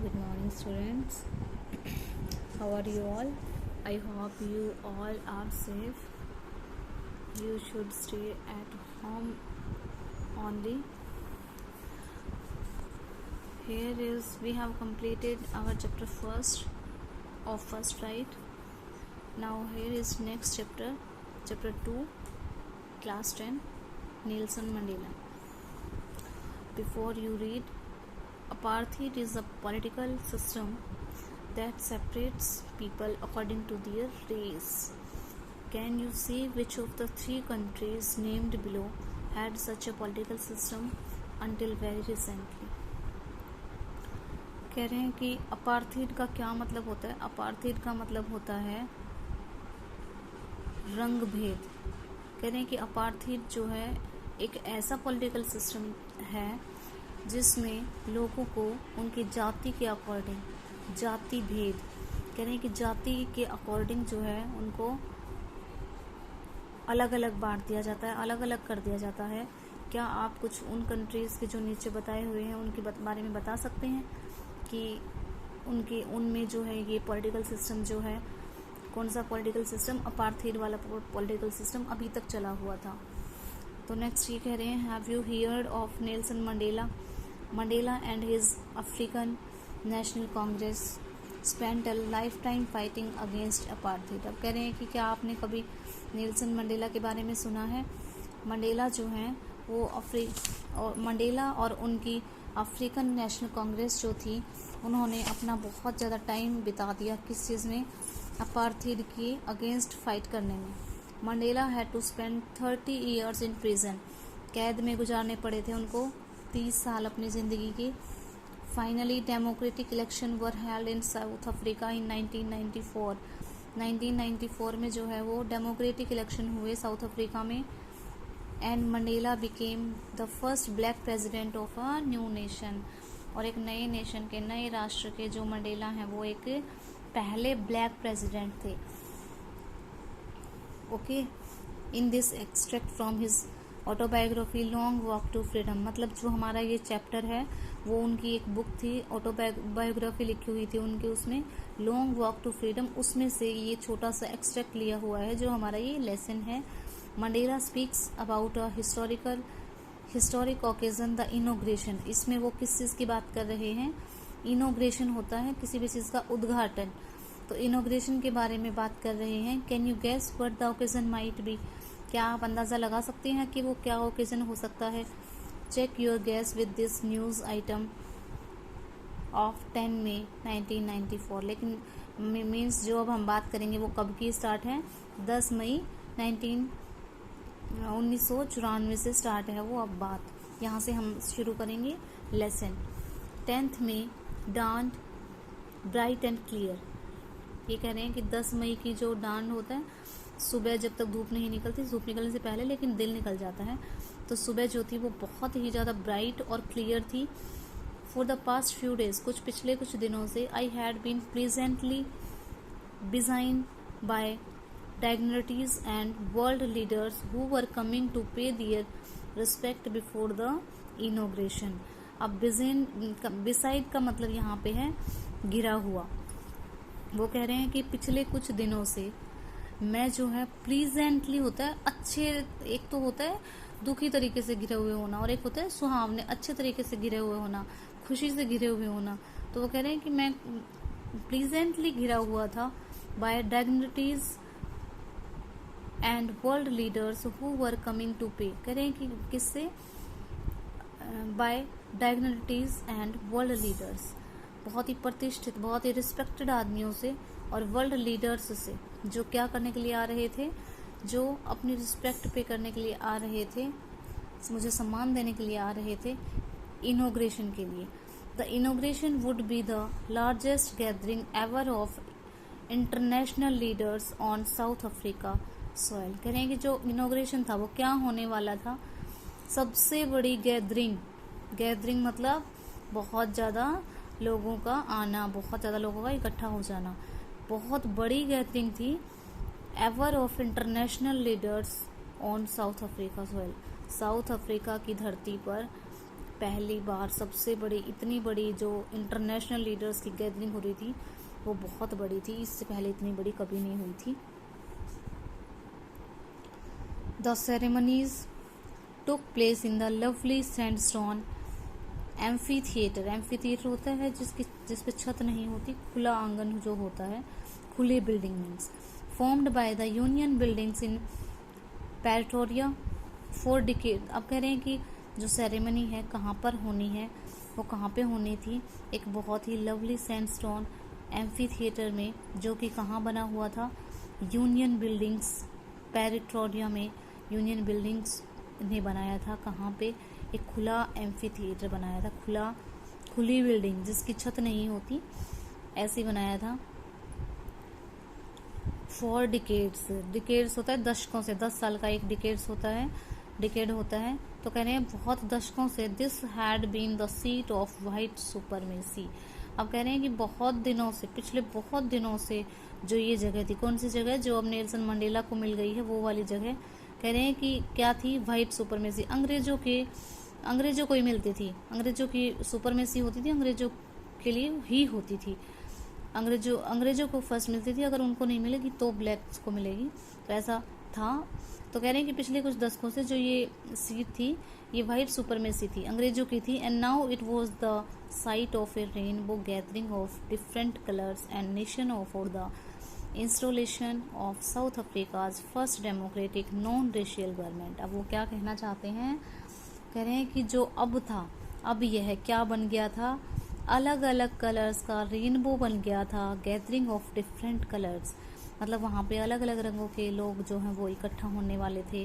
Good morning, students. How are you all? I hope you all are safe. You should stay at home only. Here is we have completed our chapter first of first, right? Now here is next chapter, chapter 2, class 10, Nelson Mandela. Before you read, apartheid is a political system that separates people according to their race. Can you see which of the three countries named below had such a political system until very recently? कह रहे हैं कि apartheid का क्या मतलब होता है। Apartheid का मतलब होता है रंग भेद। कह रहे हैं कि अपार्थीड जो है एक ऐसा पॉलिटिकल सिस्टम है जिसमें लोगों को उनकी जाति के अकॉर्डिंग, जाति भेद, कह रहे हैं कि जाति के अकॉर्डिंग जो है उनको अलग अलग बांट दिया जाता है, अलग अलग कर दिया जाता है। क्या आप कुछ उन कंट्रीज़ के जो नीचे बताए हुए हैं उनके बारे में बता सकते हैं कि उनमें जो है ये पॉलिटिकल सिस्टम जो है कौन सा पॉलिटिकल सिस्टम, अपार्थीड वाला पॉलिटिकल सिस्टम अभी तक चला हुआ था। तो नेक्स्ट ये कह रहे हैं, have you heard of Nelson Mandela? Mandela and his African national Congress spent a life time fighting against apartheid. अब कह रहे हैं कि क्या आपने कभी नेल्सन मंडेला के बारे में सुना है? मंडेला जो हैं वो मंडेला और उनकी अफ्रीकन नेशनल कांग्रेस जो थी उन्होंने अपना बहुत ज़्यादा टाइम बिता दिया किस चीज़ में? अपार्थीड के अगेंस्ट फाइट करने में। Mandela had to spend 30 years in prison. कैद में गुजारने पड़े थे उनको 30 साल अपनी ज़िंदगी के। Finally democratic election were held in south Africa in 1994। 1994 में जो है वो डेमोक्रेटिक इलेक्शन हुए साउथ अफ्रीका में। And Mandela became the first black president of a new nation. और एक नए नेशन के, नए राष्ट्र के जो मंडेला हैं वो एक पहले ब्लैक प्रेसिडेंट थे। Okay, in this extract from his autobiography long walk to freedom. मतलब जो हमारा ये चैप्टर है वो उनकी एक बुक थी, ऑटोबायोग्राफी लिखी हुई थी उनके, उसमें लॉन्ग वॉक टू फ्रीडम, उसमें से ये छोटा सा एक्सट्रैक्ट लिया हुआ है जो हमारा ये लेसन है। Mandela speaks about a historic occasion the inauguration. इसमें वो किस चीज़ की बात कर रहे हैं? इनोग्रेशन होता है किसी भी चीज़ का उद्घाटन, तो इनोग्रेशन के बारे में बात कर रहे हैं। Can you guess what the occasion might be? क्या आप अंदाज़ा लगा सकते हैं कि वो क्या ओकेजन हो सकता है? Check your guess with this news item of 10 May 1994। लेकिन मीन्स जो अब हम बात करेंगे वो कब की स्टार्ट है? 10 मई 1994 से स्टार्ट है वो। अब बात यहाँ से हम शुरू करेंगे लेसन। 10th में डांड ब्राइट एंड क्लियर। ये कह रहे हैं कि 10 मई की जो डांड होता है, सुबह जब तक धूप नहीं निकलती, धूप निकलने से पहले लेकिन दिन निकल जाता है, तो सुबह जो थी वो बहुत ही ज़्यादा ब्राइट और क्लियर थी। For the past few days, पिछले कुछ दिनों से, I had been pleasantly besieged by dignitaries and world leaders who were coming to pay their respect before the inauguration। अब beside का मतलब यहाँ पे है गिरा हुआ। वो कह रहे हैं कि पिछले कुछ दिनों से मैं जो है प्लीजेंटली होता है अच्छे, एक तो होता है दुखी तरीके से घिरे हुए होना और एक होता है सुहावने अच्छे तरीके से घिरे हुए होना, खुशी से घिरे हुए होना। तो वो कह रहे हैं कि मैं प्लीजेंटली घिरा हुआ था by dignities and world leaders who were coming to pay. कह रहे हैं कि किससे? By dignities and world leaders, बहुत ही प्रतिष्ठित, बहुत ही रिस्पेक्टेड आदमियों से और वर्ल्ड लीडर्स से, जो क्या करने के लिए आ रहे थे? जो अपनी रिस्पेक्ट पे करने के लिए आ रहे थे, मुझे सम्मान देने के लिए आ रहे थे इनोग्रेशन के लिए। The inauguration would be the largest gathering ever of international leaders on south Africa soil. कह रहे हैं कि जो इनोग्रेशन था वो क्या होने वाला था? सबसे बड़ी गैदरिंग मतलब बहुत ज़्यादा लोगों का आना, बहुत ज़्यादा लोगों का इकट्ठा हो जाना, बहुत बड़ी गैदरिंग थी ever of international leaders on south Africa soil. South Africa की धरती पर पहली बार सबसे बड़ी, इतनी बड़ी जो इंटरनेशनल लीडर्स की गैदरिंग हो रही थी वो बहुत बड़ी थी, इससे पहले इतनी बड़ी कभी नहीं हुई थी। The ceremonies took place in the lovely sandstone amphi theatre. Amphi theatre होता है जिस पे छत नहीं होती, खुला आंगन जो होता है, खुली building means, formed by the union buildings in Pretoria for decade. अब कह रहे हैं कि जो सेरेमनी है कहाँ पर होनी है, वो कहाँ पे होनी थी, एक बहुत ही लवली सैंडस्टोन एम्फी थिएटर में, जो कि कहाँ बना हुआ था, यूनियन बिल्डिंग्स प्रेटोरिया में, यूनियन बिल्डिंग्स ने बनाया था। कहाँ पे, एक खुला एम्फी थिएटर बनाया था, खुली बिल्डिंग जिसकी छत नहीं होती, ऐसे बनाया था। फॉर डिकेड्स, डिकेड्स होता है दशकों से, 10 साल का एक डिकेड्स होता है, डिकेड होता है। तो कह रहे हैं बहुत दशकों से, this had been the seat of white supremacy. अब कह रहे हैं कि बहुत दिनों से, पिछले बहुत दिनों से जो ये जगह थी, कौन सी जगह, जो अब नेल्सन मंडेला को मिल गई है वो वाली जगह, कह रहे हैं कि क्या थी, वाइट सुपरमेसी, अंग्रेजों को ही मिलती थी, अंग्रेजों की सुपरमेसी होती थी, अंग्रेजों के लिए ही होती थी, अंग्रेजों को फर्स्ट मिलती थी, अगर उनको नहीं मिलेगी तो ब्लैक्स को मिलेगी, तो ऐसा था। तो कह रहे हैं कि पिछले कुछ दशकों से जो ये सीट थी ये वाइट सुपरमेसी थी, अंग्रेजों की थी। And now it was the site of A rainbow gathering of different colours and nation of the installation of south Africa's first democratic non racial government. अब वो क्या कहना चाहते हैं, कह रहे हैं कि जो अब था, अब यह क्या बन गया था, अलग अलग कलर्स का रेनबो बन गया था, गैदरिंग ऑफ डिफरेंट कलर्स, मतलब वहाँ पे अलग अलग रंगों के लोग जो हैं वो इकट्ठा होने वाले थे।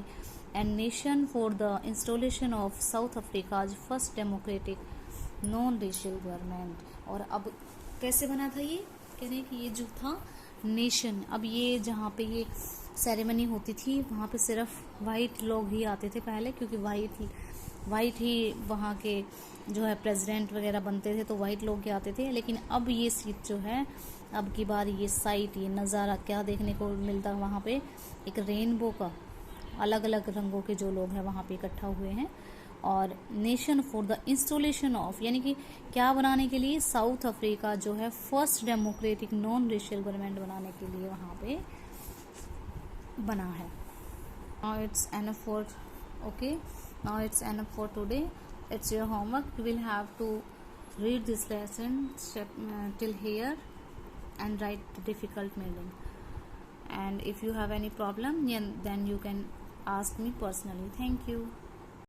And nation for the installation of south Africa's first democratic non racial government. और अब कैसे बना था ये, कह रहे हैं कि ये जो था नेशन, अब ये जहाँ पे ये सेरेमनी होती थी वहाँ पे सिर्फ वाइट लोग ही आते थे पहले, क्योंकि वाइट ही वहाँ के जो है प्रेसिडेंट वगैरह बनते थे, तो वाइट लोग ही आते थे। लेकिन अब ये सीट जो है, अब की बार ये साइट, ये नज़ारा क्या देखने को मिलता है, वहाँ पे एक रेनबो का, अलग अलग रंगों के जो लोग हैं वहाँ पे इकट्ठा हुए हैं। और nation for the installation of, यानी कि क्या बनाने के लिए, साउथ अफ्रीका जो है first democratic non racial government बनाने के लिए वहाँ पे बना है। Now it's enough for, okay, now it's enough for today. It's your homework. You will have to read this lesson till here and write the difficult meaning. And if you have any problem, then you can ask me personally. Thank you.